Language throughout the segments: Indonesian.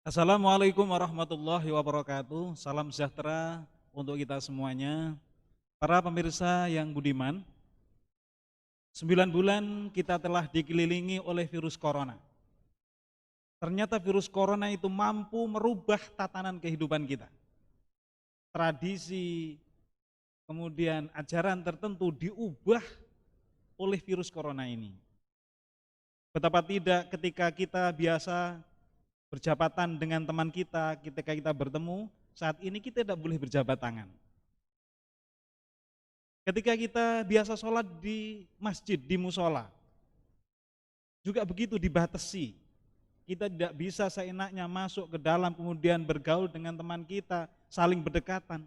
Assalamualaikum warahmatullahi wabarakatuh. Salam sejahtera untuk kita semuanya. Para pemirsa yang budiman, 9 bulan kita telah dikelilingi oleh virus corona. Ternyata virus corona itu mampu merubah tatanan kehidupan kita. Tradisi, kemudian ajaran tertentu diubah oleh virus corona ini. Betapa tidak ketika kita biasa berjabatan dengan teman kita, ketika kita bertemu, saat ini kita tidak boleh berjabat tangan. Ketika kita biasa sholat di masjid, di musola, juga begitu dibatasi. Kita tidak bisa seenaknya masuk ke dalam kemudian bergaul dengan teman kita, saling berdekatan.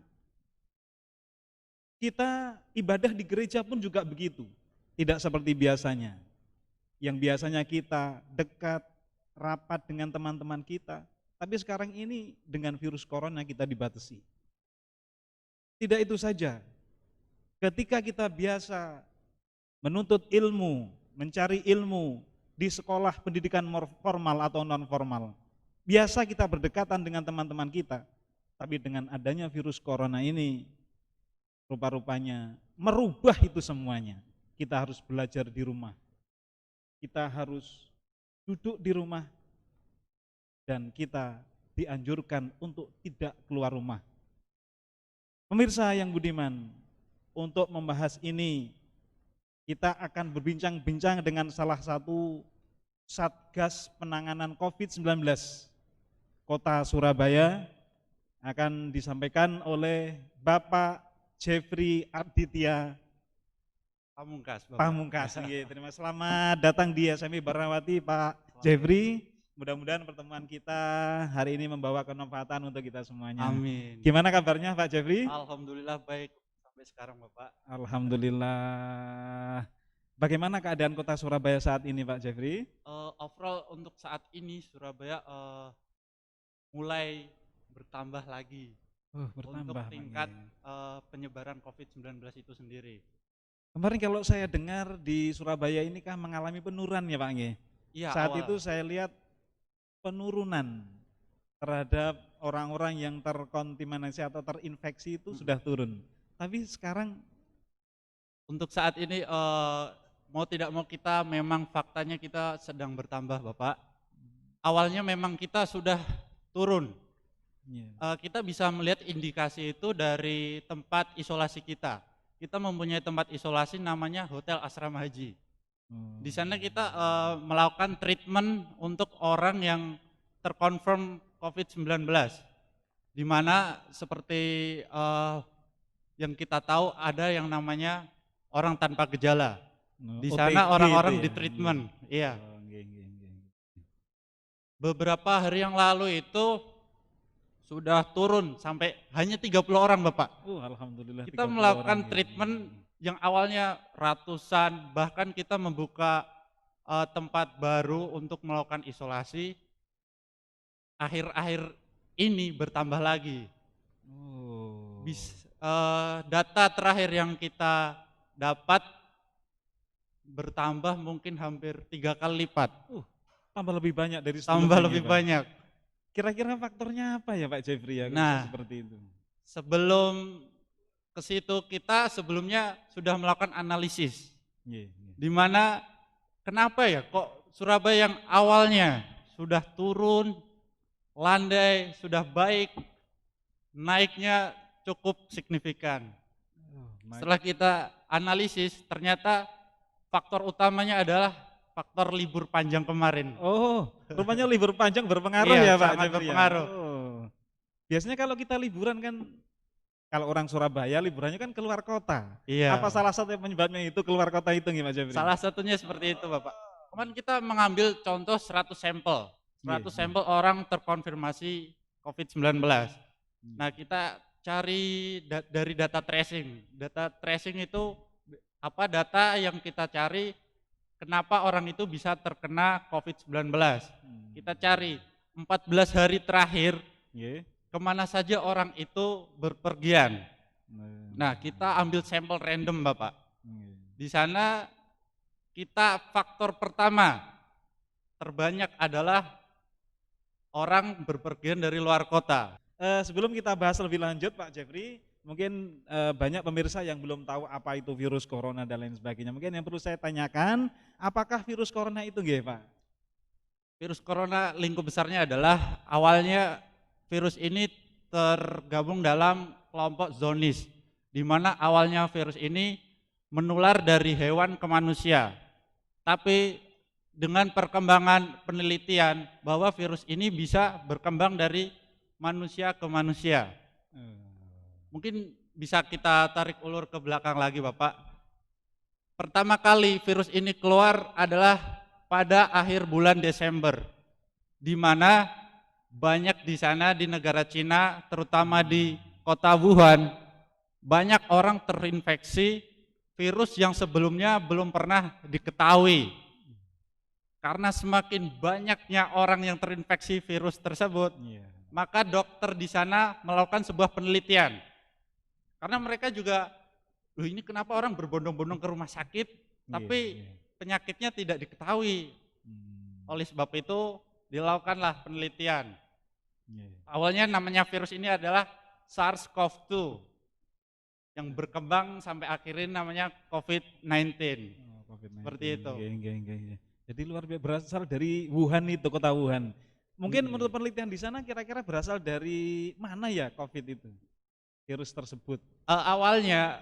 Kita ibadah di gereja pun juga begitu, tidak seperti biasanya. Yang biasanya kita dekat, rapat dengan teman-teman kita, tapi sekarang ini dengan virus corona kita dibatasi. Tidak itu saja, ketika kita biasa menuntut ilmu, mencari ilmu di sekolah pendidikan formal atau non formal, biasa kita berdekatan dengan teman-teman kita, tapi dengan adanya virus corona ini, rupa-rupanya merubah itu semuanya. Kita harus belajar di rumah, kita harus duduk di rumah, dan kita dianjurkan untuk tidak keluar rumah. Pemirsa yang budiman, untuk membahas ini, kita akan berbincang-bincang dengan salah satu Satgas Penanganan COVID-19 Kota Surabaya, akan disampaikan oleh Bapak Jeffrey Aditya Pamungkas, Bapak. Pamungkas. Terima kasih. Selamat datang di SMI Barawati, Pak Jeffrey. Mudah-mudahan pertemuan kita hari ini membawa kemanfaatan untuk kita semuanya. Amin. Gimana kabarnya Pak Jeffrey? Alhamdulillah baik sampai sekarang, Bapak. Alhamdulillah. Bagaimana keadaan Kota Surabaya saat ini Pak Jeffrey? Overall untuk saat ini Surabaya mulai bertambah lagi Bertambah untuk Pak. tingkat penyebaran COVID-19 itu sendiri. Kemarin kalau saya dengar di Surabaya ini kah mengalami penurunan ya Pak Nge? Iya, Saat awal. itu saya lihat penurunan terhadap orang-orang yang terkontaminasi atau terinfeksi itu sudah turun. Tapi sekarang Untuk saat ini mau tidak mau kita memang faktanya kita sedang bertambah, Bapak. Awalnya memang kita sudah turun. Kita bisa melihat indikasi itu dari tempat isolasi kita. Kita mempunyai tempat isolasi namanya Hotel Asrama Haji. Di sana kita melakukan treatment untuk orang yang terkonfirm COVID-19. Di mana seperti yang kita tahu ada yang namanya orang tanpa gejala. Di sana OTG orang-orang itu di ya? treatment. Iya. Nggih. Beberapa hari yang lalu itu sudah turun sampai hanya 30 orang, Bapak. Alhamdulillah Kita 30 melakukan orang, ya. treatment yang awalnya ratusan, bahkan kita membuka tempat baru untuk melakukan isolasi. Akhir-akhir ini bertambah lagi. Data terakhir yang kita dapat bertambah mungkin hampir 3 kali lipat. Tambah lebih banyak dari sebelumnya. Tambah ya, lebih Pak? banyak. Kira-kira faktornya apa ya Pak Jeffrey ya Nah, seperti itu? sebelum ke situ kita sebelumnya sudah melakukan analisis. Iya. Di mana kenapa ya kok Surabaya yang awalnya sudah turun, landai, sudah baik, naiknya cukup signifikan. Setelah kita analisis, ternyata faktor utamanya adalah faktor libur panjang kemarin. Rupanya libur panjang berpengaruh Iya, ya Pak sangat Jeffrey berpengaruh. ya? Biasanya kalau kita liburan kan, kalau orang Surabaya liburannya kan keluar kota. Iya. Apa salah satu penyebabnya itu keluar kota itu Pak Jeffrey? Salah satunya seperti itu, Bapak. Kemarin kita mengambil contoh 100 sampel. 100 sampel orang terkonfirmasi COVID-19. Nah, kita cari dari data tracing. Data tracing itu apa data yang kita cari kenapa orang itu bisa terkena COVID-19. Kita cari 14 hari terakhir kemana saja orang itu berpergian. Nah, kita ambil sampel random, Bapak. Di sana kita faktor pertama terbanyak adalah orang berpergian dari luar kota. Sebelum kita bahas lebih lanjut Pak Jeffrey, mungkin banyak pemirsa yang belum tahu apa itu virus corona dan lain sebagainya. Mungkin yang perlu saya tanyakan, apakah virus corona itu nggih Pak? Virus corona lingkup besarnya adalah awalnya virus ini tergabung dalam kelompok zoonosis, di mana awalnya virus ini menular dari hewan ke manusia. Tapi dengan perkembangan penelitian bahwa virus ini bisa berkembang dari manusia ke manusia. Mungkin bisa kita tarik ulur ke belakang lagi Bapak. Pertama kali virus ini keluar adalah pada akhir bulan Desember, di mana banyak di sana di negara Cina, terutama di kota Wuhan, banyak orang terinfeksi virus yang sebelumnya belum pernah diketahui. Karena semakin banyaknya orang yang terinfeksi virus tersebut, maka dokter di sana melakukan sebuah penelitian. Karena mereka juga, loh ini kenapa orang berbondong-bondong ke rumah sakit, tapi penyakitnya tidak diketahui. Oleh sebab itu dilakukanlah penelitian. Awalnya namanya virus ini adalah SARS-CoV-2 yang berkembang sampai akhirnya namanya COVID-19. Seperti itu. Jadi luar biasa, berasal dari Wuhan itu, kota Wuhan. Mungkin menurut penelitian di sana kira-kira berasal dari mana ya COVID itu? Virus tersebut. Awalnya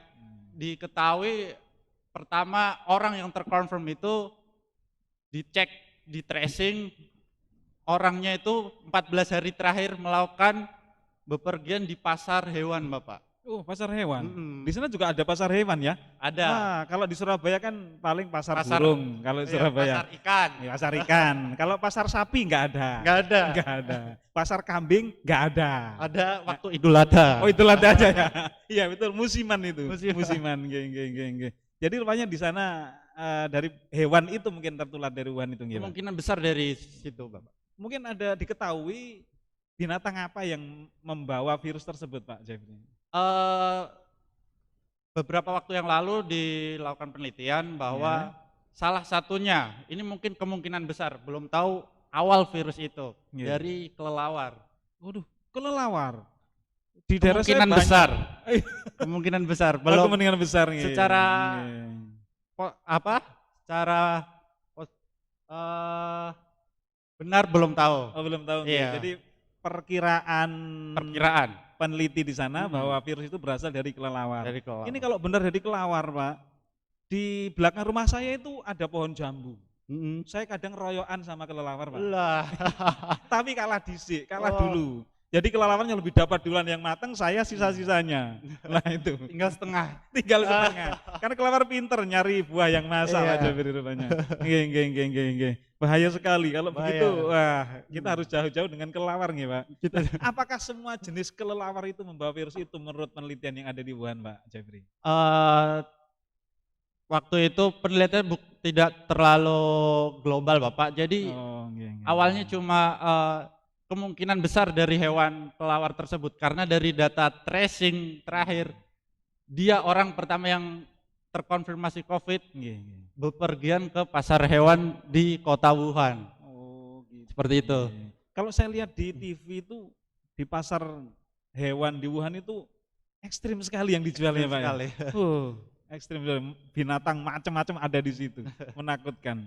diketahui pertama orang yang terkonfirm itu dicek, di tracing, orangnya itu 14 hari terakhir melakukan bepergian di pasar hewan Bapak. Oh pasar hewan, di sana juga ada pasar hewan ya? Ada. Nah, kalau di Surabaya kan paling pasar burung, kalau di Surabaya. Pasar ikan. Ya, pasar ikan, kalau pasar sapi nggak ada. Nggak ada. Pasar kambing nggak ada. Ada waktu Idul Adha. Oh Idul Adha aja ya? Iya betul, musiman itu. Musiman. Nggih. Jadi rupanya di sana dari hewan itu mungkin tertular dari Wuhan itu nggih, Pak? Kemungkinan besar dari situ Bapak. Mungkin ada diketahui binatang apa yang membawa virus tersebut Pak Jeffrey? Beberapa waktu yang lalu dilakukan penelitian bahwa salah satunya, ini mungkin kemungkinan besar, belum tahu awal virus itu dari kelelawar. Waduh, kelelawar. Di daerah kemungkinan besar. Kemungkinan besar. Belum kemungkinan besar secara secara benar belum tahu. Oh, belum tahu. Iya. Jadi perkiraan peneliti di sana bahwa virus itu berasal dari kelelawar. Ini kalau benar dari kelelawar, Pak, di belakang rumah saya itu ada pohon jambu. Saya kadang royoan sama kelelawar, Pak. Tapi kalah dulu. Jadi kelelawarnya lebih dapat duluan yang matang, saya sisa-sisanya. Nah itu. Tinggal setengah. Karena kelelawar pinter nyari buah yang masak aja rupanya. Nggih. Bahaya sekali kalau begitu. Wah, kita harus jauh-jauh dengan kelelawar nih, Pak. Apakah semua jenis kelelawar itu membawa virus itu menurut penelitian yang ada di Wuhan, Pak Jeffrey? Waktu itu penelitian tidak terlalu global, Bapak. Jadi awalnya cuma kemungkinan besar dari hewan kelelawar tersebut, karena dari data tracing terakhir dia orang pertama yang terkonfirmasi COVID bepergian ke pasar hewan di kota Wuhan. Gitu. Seperti itu. Kalau saya lihat di TV itu di pasar hewan di Wuhan itu ekstrim sekali yang dijualnya Pak. Ekstrim, binatang macam-macam ada di situ. Menakutkan.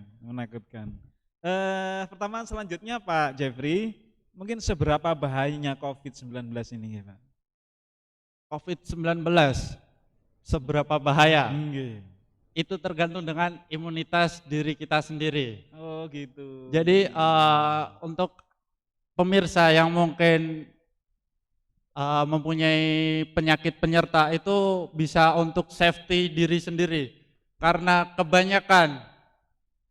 Pertama selanjutnya Pak Jeffrey, mungkin seberapa bahayanya COVID-19 ini ya Pak? COVID-19 seberapa bahaya? Itu tergantung dengan imunitas diri kita sendiri. Oh gitu. Jadi untuk pemirsa yang mungkin mempunyai penyakit penyerta itu bisa untuk safety diri sendiri. Karena kebanyakan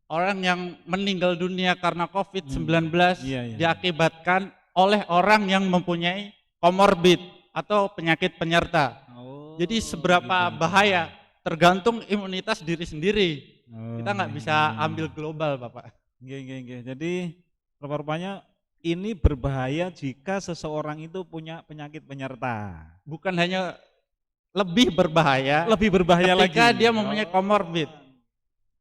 orang yang meninggal dunia karena COVID-19 diakibatkan oleh orang yang mempunyai komorbid atau penyakit penyerta. Jadi seberapa bahaya tergantung imunitas diri sendiri. Kita nggak bisa ambil global, Bapak. Jadi rupanya ini berbahaya jika seseorang itu punya penyakit penyerta. Bukan hanya lebih berbahaya ketika dia mempunyai komorbid.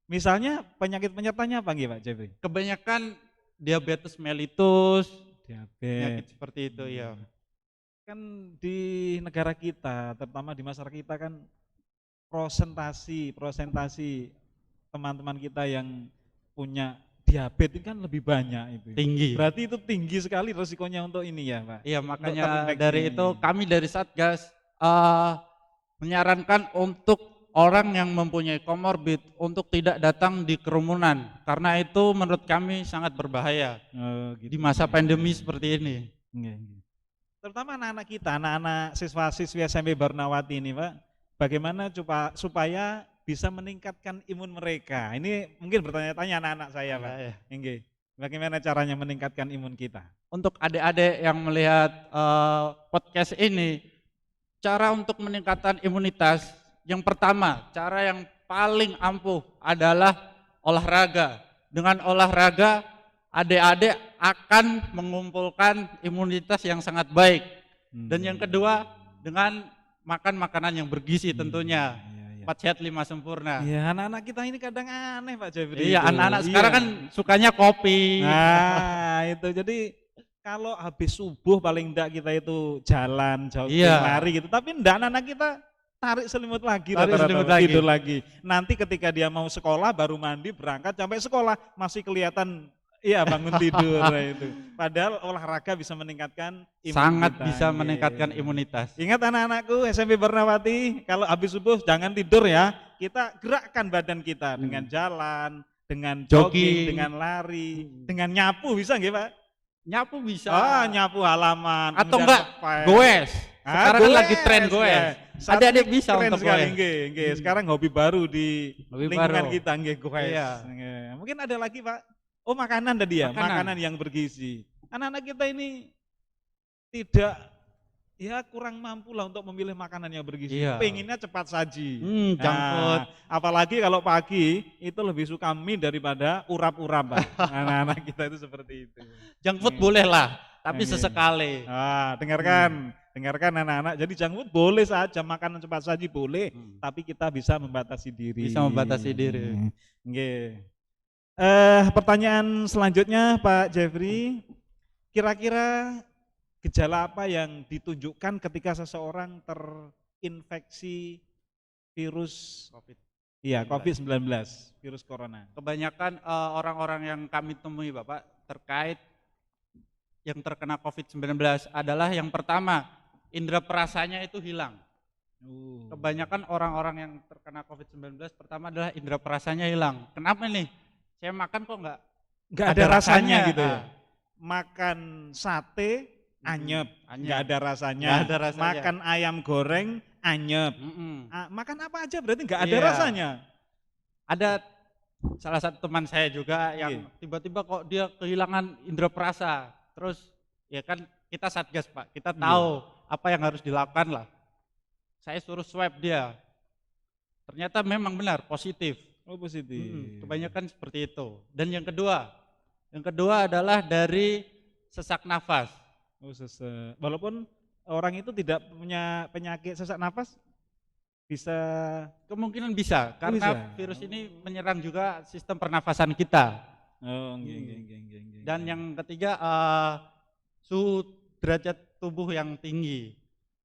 Misalnya penyakit penyertanya apa Pak Jeffrey? Kebanyakan diabetes mellitus, Diabetes. seperti itu ya. Kan di negara kita, terutama di masyarakat kita kan prosentasi teman-teman kita yang punya diabetes kan lebih banyak itu. Tinggi. Berarti itu tinggi sekali resikonya untuk ini ya, Pak. Iya, Untuk makanya terinfeksi dari ini. itu kami dari Satgas menyarankan untuk orang yang mempunyai komorbid untuk tidak datang di kerumunan karena itu menurut kami sangat berbahaya Gitu. di masa pandemi seperti ini. Terutama anak-anak kita, anak-anak siswa-siswi SMP Barnawati ini, Pak. Bagaimana supaya bisa meningkatkan imun mereka? Ini mungkin bertanya-tanya anak-anak saya, Pak. Nggih. Bagaimana caranya meningkatkan imun kita? Untuk adik-adik yang melihat podcast ini, cara untuk meningkatkan imunitas, yang pertama, cara yang paling ampuh adalah olahraga. Dengan olahraga, adik-adik akan mengumpulkan imunitas yang sangat baik. Dan yang kedua, dengan makan makanan yang bergizi tentunya. 4 sehat 5 sempurna. Iya, anak-anak kita ini kadang aneh Pak Jeffrey. Iya, anak-anak sekarang kan sukanya kopi. Nah, itu jadi kalau habis subuh paling enggak kita itu jalan, jogging, lari gitu. Tapi enggak, anak-anak kita tarik selimut lagi, tidur lagi. Nanti ketika dia mau sekolah baru mandi, berangkat sampai sekolah masih kelihatan bangun tidur itu. Padahal olahraga bisa meningkatkan imunitas. Sangat bisa meningkatkan imunitas. Ingat anak-anakku SMP Barnawati, kalau habis subuh jangan tidur ya. Kita gerakkan badan kita dengan jalan, dengan jogging, dengan lari, dengan nyapu, bisa nggih Pak? Nyapu bisa. Nyapu halaman. Atau enggak goes. Sekarang kan lagi tren goes. Adik-adik bisa untuk goes. Sekarang hobi baru di lingkungan kita nggih goes. Mungkin ada lagi Pak. Oh, makanan tadi ya, makanan yang bergizi. Anak-anak kita ini tidak kurang mampu lah untuk memilih makanan yang bergizi. Pengennya cepat saji. Junk food. Apalagi kalau pagi itu lebih suka mie daripada urap-urap, Pak. Anak-anak kita itu seperti itu. Junk food boleh lah, tapi sesekali. Dengarkan anak-anak. Jadi junk food boleh saja, makanan cepat saji boleh, tapi kita bisa membatasi diri. Bisa membatasi diri. Pertanyaan selanjutnya Pak Jeffrey, kira-kira gejala apa yang ditunjukkan ketika seseorang terinfeksi virus COVID-19, virus corona? Kebanyakan orang-orang yang kami temui Bapak terkait yang terkena COVID-19 adalah yang pertama, indera perasanya itu hilang. Kebanyakan orang-orang yang terkena COVID-19 pertama adalah indera perasanya hilang. Kenapa nih? Saya makan kok nggak ada rasanya gitu ya. Makan sate anyep, nggak ada rasanya. Makan ayam goreng anyep. Makan apa aja berarti nggak ada rasanya. Ada salah satu teman saya juga yang tiba-tiba kok dia kehilangan indera perasa. Terus ya kan kita Satgas Pak, kita tahu apa yang harus dilakukan lah. Saya suruh swab dia. Ternyata memang benar positif. Oh, positif. Kebanyakan seperti itu. Dan yang kedua adalah dari sesak nafas. Oh, sesak. Walaupun orang itu tidak punya penyakit sesak nafas, bisa kemungkinan bisa karena virus ini menyerang juga sistem pernafasan kita. Dan yang ketiga suhu derajat tubuh yang tinggi.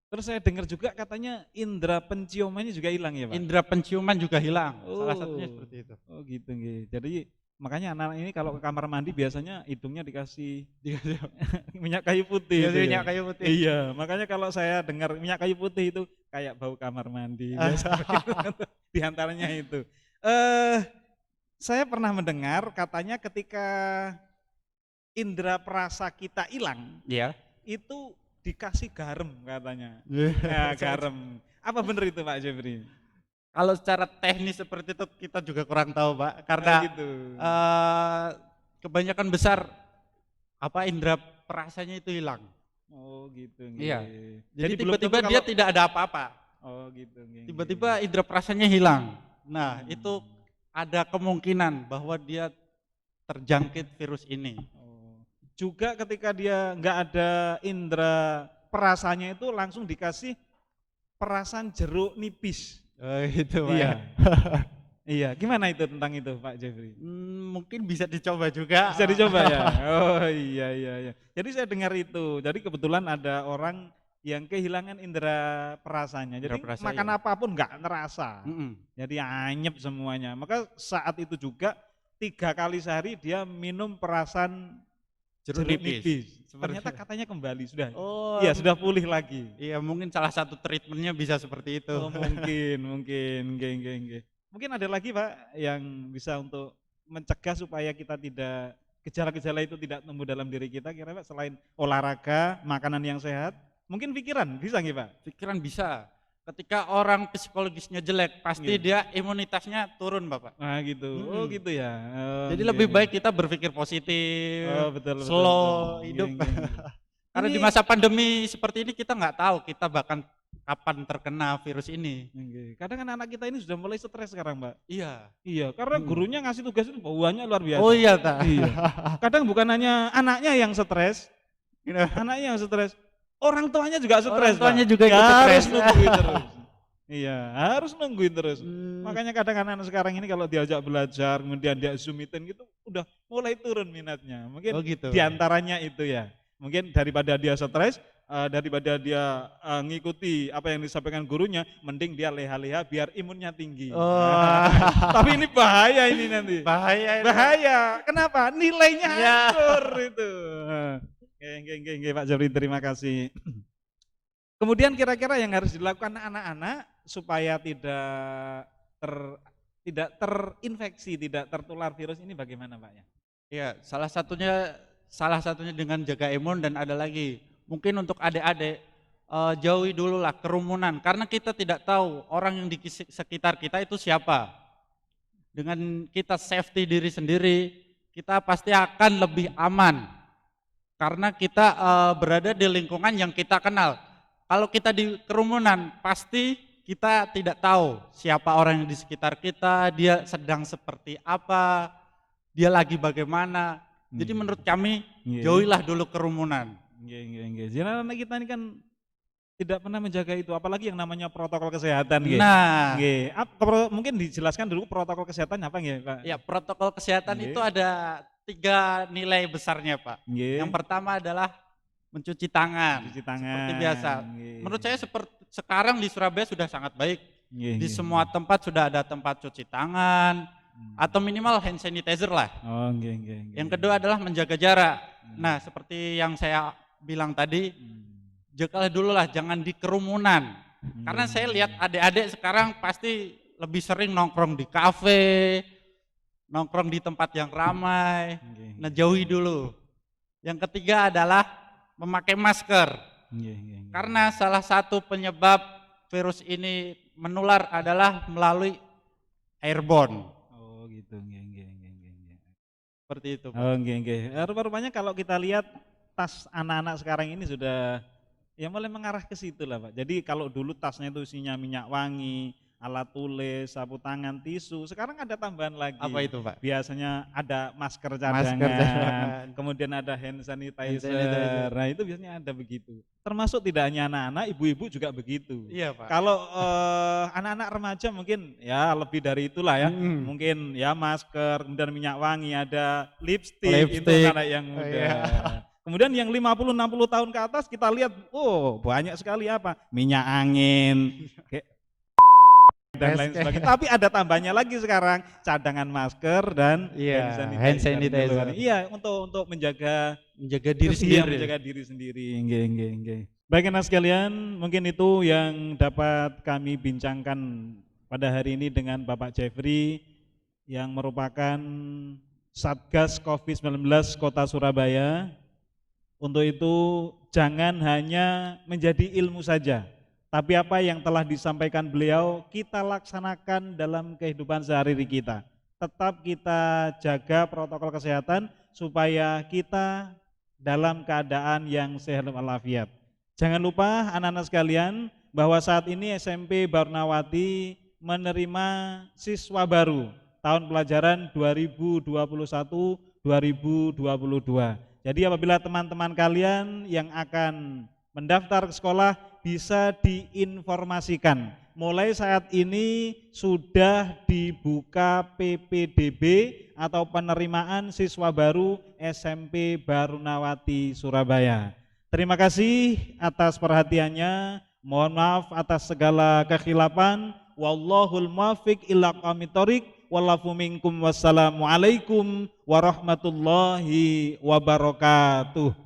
Terus saya dengar juga katanya indera penciumannya juga hilang ya Pak? Indera penciuman juga hilang, salah satunya seperti itu. Oh gitu. Jadi makanya anak-anak ini kalau ke kamar mandi biasanya hidungnya dikasih minyak kayu putih. Minyak kayu putih. Iya, makanya kalau saya dengar minyak kayu putih itu kayak bau kamar mandi. Di antaranya itu. Saya pernah mendengar katanya ketika indera perasa kita hilang, itu dikasih garam katanya. Garam. Apa benar itu Pak Jeffrey? Kalau secara teknis seperti itu kita juga kurang tahu Pak, karena kebanyakan besar indera perasanya itu hilang. Oh gitu. Iya. Jadi tiba-tiba dia tidak ada apa-apa. Oh gitu. Tiba-tiba indera perasanya hilang. Nah itu ada kemungkinan bahwa dia terjangkit virus ini. Juga ketika dia nggak ada indera perasanya itu langsung dikasih perasan jeruk nipis. Itu Pak. Iya. Iya, gimana itu tentang itu Pak Jeffrey? Mungkin bisa dicoba juga. Bisa dicoba ya? Oh iya iya iya. Jadi saya dengar itu, jadi kebetulan ada orang yang kehilangan indera perasanya, Indra jadi perasa makan ya. apapun nggak ngerasa, Mm-mm. jadi anyep semuanya. Maka saat itu juga 3 kali sehari dia minum perasan Jeruk jeruk nipis. nipis. Seperti Ternyata katanya kembali sudah. Oh, Iya sudah pulih lagi. iya mungkin salah satu treatmentnya bisa seperti itu. Oh mungkin, nggih. Mungkin ada lagi Pak yang bisa untuk mencegah supaya kita tidak gejala-gejala itu tidak tumbuh dalam diri kita kira Pak selain olahraga, makanan yang sehat, mungkin pikiran bisa nggih Pak? Pikiran bisa. Ketika orang psikologisnya jelek, pasti Nggih. dia imunitasnya turun, Bapak. Nah gitu, oh Mm-mm. gitu ya. Oh, Jadi nggih, lebih nggih. baik kita berpikir positif, Oh betul. slow Nggih, hidup. nggih. Karena Ini di masa pandemi seperti ini kita nggak tahu kita bahkan kapan terkena virus ini. nggih, kadang anak-anak kita ini sudah mulai stres sekarang Mbak. Iya. Iya, karena Hmm. gurunya ngasih tugas itu bauannya luar Oh biasa. iya, tak. Iya. Kadang bukan hanya anaknya yang stres, orang tuanya juga stres. Orang tuanya Pak. juga ikut Harus stres. nungguin terus. Iya, harus nungguin terus. Hmm. Makanya kadang anak-anak sekarang ini kalau diajak belajar, kemudian dia Zoom meeting gitu, udah mulai turun minatnya. Mungkin Oh gitu. diantaranya itu ya. Mungkin daripada dia stres, daripada dia ngikuti apa yang disampaikan gurunya, mending dia leha-leha biar imunnya tinggi. Oh. Tapi ini bahaya ini nanti. Bahaya itu. Bahaya. Kenapa? Nilainya Ya. hancur itu. Oke, Pak Jabri, terima kasih. Kemudian kira-kira yang harus dilakukan anak-anak supaya tidak terinfeksi, tidak tertular virus ini bagaimana Pak ya? Ya, salah satunya dengan jaga imun dan ada lagi mungkin untuk adik-adik jauhi dulu lah kerumunan karena kita tidak tahu orang yang di sekitar kita itu siapa. Dengan kita safety diri sendiri, kita pasti akan lebih aman karena kita berada di lingkungan yang kita kenal. Kalau kita di kerumunan, pasti kita tidak tahu siapa orang yang di sekitar kita, dia sedang seperti apa, dia lagi bagaimana. Jadi menurut kami, jauhilah dulu kerumunan. Jadi anak kita ini kan tidak pernah menjaga itu, apalagi yang namanya protokol kesehatan. Nah, mungkin dijelaskan dulu protokol kesehatan apa nggih Pak? ya protokol kesehatan itu ada 3 nilai besarnya Pak. Yang pertama adalah mencuci tangan, seperti biasa. Menurut saya sekarang di Surabaya sudah sangat baik. Di semua tempat sudah ada tempat cuci tangan atau minimal hand sanitizer lah. Yang kedua adalah menjaga jarak. Nah, seperti yang saya bilang tadi, jagalah dulu lah, jangan di kerumunan. Karena saya lihat adik-adik sekarang pasti lebih sering nongkrong di kafe, nongkrong di tempat yang ramai. Nah, jauhi dulu. Yang ketiga adalah memakai masker. Karena salah satu penyebab virus ini menular adalah melalui airborne. Oh gitu, Seperti itu Pak. Oh Rupa-rupanya kalau kita lihat tas anak-anak sekarang ini sudah ya mulai mengarah ke situ lah Pak. Jadi kalau dulu tasnya itu isinya minyak wangi, alat tulis, sapu tangan, tisu, sekarang ada tambahan lagi. Apa itu Pak? Biasanya ada masker cadangan, kemudian ada hand sanitizer. Nah itu biasanya ada begitu. Termasuk tidak hanya anak-anak, ibu-ibu juga begitu. Iya Pak. Kalau anak-anak remaja mungkin ya lebih dari itulah ya. Mungkin ya masker, kemudian minyak wangi, ada lipstick. Itu anak yang muda. Iya. Kemudian yang 50-60 tahun ke atas kita lihat, banyak sekali apa? Minyak angin, dan lain sebagainya. Tapi ada tambahnya lagi sekarang, cadangan masker dan hand sanitizer. Iya, untuk menjaga diri sendiri. Menjaga diri sendiri. Baik anak sekalian, mungkin itu yang dapat kami bincangkan pada hari ini dengan Bapak Jeffrey yang merupakan Satgas COVID-19 Kota Surabaya. Untuk itu jangan hanya menjadi ilmu saja, tapi apa yang telah disampaikan beliau kita laksanakan dalam kehidupan sehari-hari kita. Tetap kita jaga protokol kesehatan supaya kita dalam keadaan yang sehat walafiat. Jangan lupa anak-anak sekalian bahwa saat ini SMP Barnawati menerima siswa baru tahun pelajaran 2021-2022. Jadi apabila teman-teman kalian yang akan mendaftar ke sekolah bisa diinformasikan mulai saat ini sudah dibuka PPDB atau penerimaan siswa baru SMP Barunawati Surabaya. Terima kasih atas perhatiannya. Mohon maaf atas segala kekhilafan. Wallahul muwaffiq ila aqwamit thoriq. Wallafu minkum. Wassalamualaikum warahmatullahi wabarakatuh.